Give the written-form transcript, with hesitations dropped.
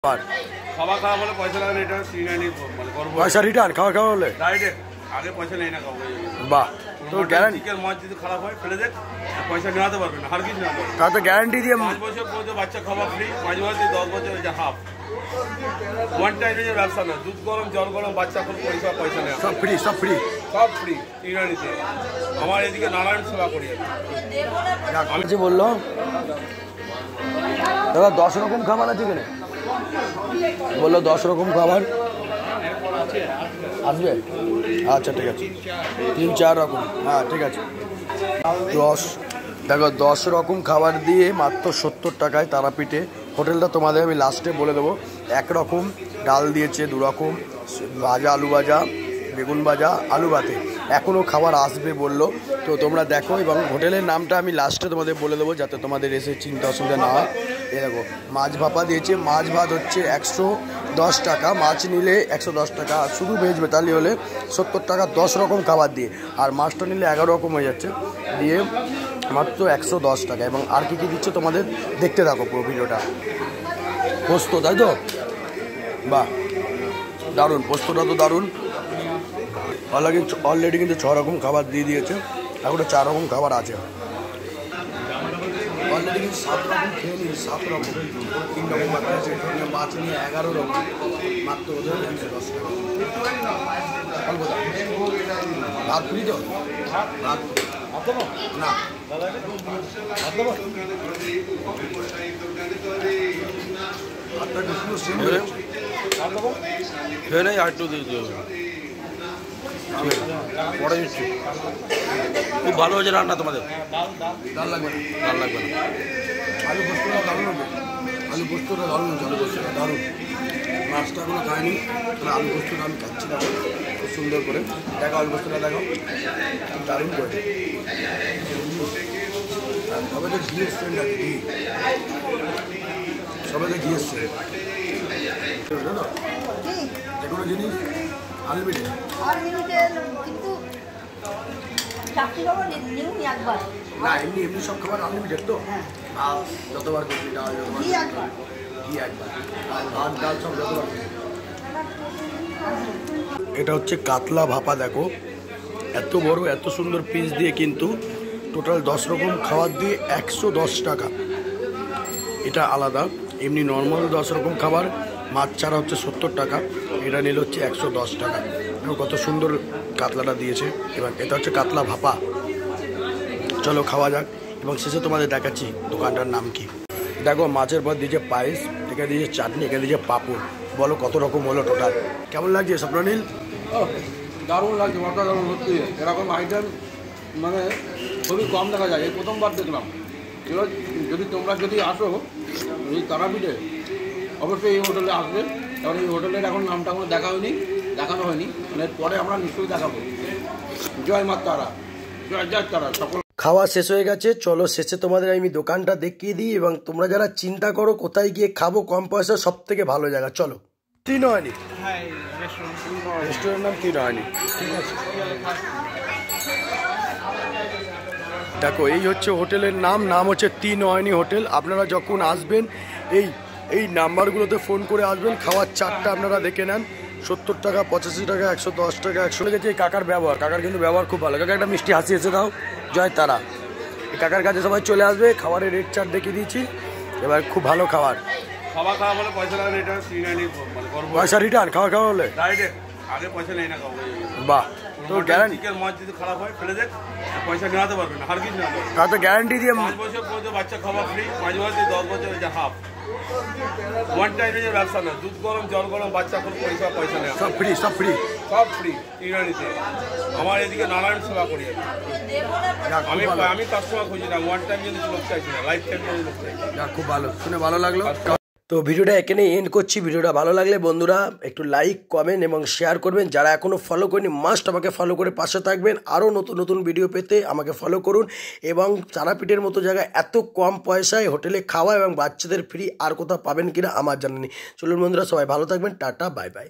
খাওয়া খাওয়া বলে পয়সা লাগে না, এটা সিনারি মানে করব পয়সা রিটার্ন খাওয়া খাওয়া বলে ডাইরেক্ট আগে পয়সা নেই না খাবো। বাহ, তো গ্যারান্টি চিকেন মাছ যদি খারাপ হয় ফেলে দেখ, পয়সা নেওয়াতে পারবে না, আর কিছু না। তা তো গ্যারান্টি দিয়ে 5 বছর পর্যন্ত বাচ্চা খাওয়া ফ্রি, 5 বছর 10 বছর এটা হাফ। ওয়ান টাইমের ব্যবসা না, দুধ গরম জল গরম বাচ্চা কোনো পয়সা নেই, সব ফ্রি সব ফ্রি সব ফ্রি সিনারিতে। আমার এদিকে নারায়ণ সেবা করি আমি যে বললো দাদা 10 রকম খাবার আছে কিনা, বললো 10 রকম খাবার আসবে। আচ্ছা ঠিক আছে, 3-4 রকম, হ্যাঁ ঠিক আছে। 10 রকম খাবার দিয়ে মাত্র 70 টাকায় তারাপীঠে। হোটেলটা তোমাদের আমি লাস্টে বলে দেবো। 1 রকম ডাল দিয়েছে, 2 রকম ভাজা, আলু ভাজা, বেগুন ভাজা, আলু ভাতে, এখনও খাবার আসবে বললো। তো তোমরা দেখো, এবং হোটেলের নামটা আমি লাস্টে তোমাদের বলে দেবো যাতে তোমাদের এসে চিন্তা অসুবিধা না হয়। এ দেখো মাছ ভাপা দিয়েছে, মাছ ভাত হচ্ছে 110 টাকা, মাছ নিলে 110 টাকা, শুধু ভেজ বেতালি হলে 70 টাকা 10 রকম খাবার দিয়ে। আর মাছটা নিলে 11 রকম হয়ে যাচ্ছে, দিয়ে মাত্র 110 টাকা। এবং আর কী কী দিচ্ছে তোমাদের দেখতে থাকো পুরো ভিডিওটা। পোস্ত, তাই তো? বাহ দারুণ, পোস্তটা তো দারুণ। অলরেডি কিন্তু 6 রকম খাবার দিয়ে দিয়েছে, এখনো 4 রকম খাবার আছে। অলরেডি কিন্তু 7 রকম খেয়ে নিই, 7 রকম 3 রকম বাকি আছে, মাছ নিয়ে 11 রকম, মাত্র ওদের 110 টাকা। ভাত ফ্রি তো? ভাত না খেয়ে নেই, আর একটু দিতে হবে পরে দিচ্ছি। খুব ভালো হয়েছে রান্না তোমাদের। ডাল লাগবে না, ডাল লাগবে না। আলু পোস্তটা দারুণ হবে, আলু পোস্তটা দারুণ হচ্ছে, আলু পোস্তটা দারুণ। মাছটা কোনো খায়নি, আলু পোস্তটা আমি খাচ্ছি না খুব সুন্দর করে। দেখো আলু পোস্তটা দেখো, খুব দারুণ করে। সবে তো ঘি এসছে, ঘি সবে তো ঘি এসছে, যে কোনো জিনিস আনলিমিটেড। না এমনি এমনি সব খাবার আনলিমিটেড তো, যতবার করবি ডাল, যতবার ঘি একবার, আর ভাত ডাল সব যতবার। এটা হচ্ছে কাতলা ভাপা, দেখো এত বড় এত সুন্দর পিস দিয়ে, কিন্তু টোটাল 10 রকম খাবার দিয়ে 110 টাকা। এটা আলাদা, এমনি নর্মাল 10 রকম খাবার মাছ ছাড়া হচ্ছে 70 টাকা, এটা নিল হচ্ছে 110 টাকা। এবং কত সুন্দর কাতলাটা দিয়েছে। এবার এটা হচ্ছে কাতলা ভাপা, চলো খাওয়া যাক। এবং শেষে তোমাদের দেখাচ্ছি দোকানটার নাম কি। দেখো মাছের পর দিয়েছে পায়েস, এখানে দিয়েছে চাটনি, এখানে দিয়েছে পাঁপড়। বলো কত রকম হলো টোটাল, কেমন লাগছে স্বপ্ননীল? দারুণ লাগছে, মাথা দারুণ হচ্ছে। এরকম আইটেম মানে খুবই কম দেখা যায়, এই প্রথমবার দেখলাম। এবার তোমরা যদি আসো এই তারাপীঠে, অবশ্যই এই হোটেলে আসবে। কারণ এই হোটেলের এখন নামটা আমার দেখানো হয়নি, মানে পরে আমরা নিশ্চয়ই দেখাবো। জয় মা তারা, জয় জয় তারা। সকল খাওয়া শেষ হয়ে গেছে, চলো শেষে তোমাদের আমি দোকানটা দেখিয়ে দিই। এবং তোমরা যারা চিন্তা করো কোথায় গিয়ে খাবো কম পয়সা, সব থেকে ভালো জায়গা, চলো। ত্রিনয়নী রেস্টুরেন্ট নাম ত্রিনয়নী, ঠিক আছে। দেখো এই হচ্ছে হোটেলের নাম হচ্ছে ত্রিনয়নী হোটেল। আপনারা যখন আসবেন এই নাম্বারগুলোতে ফোন করে আসবেন। খাওয়ার চারটা আপনারা দেখে নেন, 70 টাকা, 85 টাকা, 110 টাকা, 100 লেগেছে। এই কাকার ব্যবহার, কাকার কিন্তু ব্যবহার খুব ভালো। কাকা একটা মিষ্টি হাসি এসে দাও, জয় তারা। এই কাকার কাছে সবাই চলে আসবে। খাবারের রেট চার্ট দেখিয়ে দিয়েছি, এবার খুব ভালো খাবার। খাওয়া খাওয়া বলে পয়সা লাগে না, এটা সিনারি মানে করব পয়সা রিটার্ন খাওয়া খাওয়া বলে ডাইরেক্ট আগে পয়সা নেই না খাবো। বাহ, তো গ্যারান্টি, চিকেন মাছ যদি খারাপ হয় ফেলে দেখ, পয়সা নেওয়াতে পারবে না, আর কিছু না। তা তো গ্যারান্টি দিয়ে 5 বছর পর্যন্ত বাচ্চা খাওয়া ফ্রি, 5 বছর 10 বছর এটা হাফ। ওয়ান টাইমের ব্যবসা না, দুধ গরম জল গরম বাচ্চা কোনো পয়সা নেই, সব ফ্রি সব ফ্রি সব ফ্রি সিনারিতে। আমার এদিকে নারায়ণ সেবা করি আমি কাস্টমার খুঁজি না, ওয়ান টাইম যদি লোক চাইছি না, লাইফ টাইম যদি লোক চাইছি। খুব ভালো, শুনে ভালো লাগলো। তো ভিডিওটা এখানে এন্ড করছি। ভিডিওটা ভালো লাগলে বন্ধুরা একটু লাইক, কমেন্ট এবং শেয়ার করবেন। যারা এখনও ফলো করেনি মাস্ট আমাকে ফলো করে পাশে থাকবেন। আরও নতুন নতুন ভিডিও পেতে আমাকে ফলো করুন। এবং তারাপীঠের মতো জায়গায় এত কম পয়সায় হোটেলে খাওয়া এবং বাচ্চাদের ফ্রি আর কোথাও পাবেন কিনা আমার জানা নেই। চলুন বন্ধুরা, সবাই ভালো থাকবেন, টাটা, বাই বাই।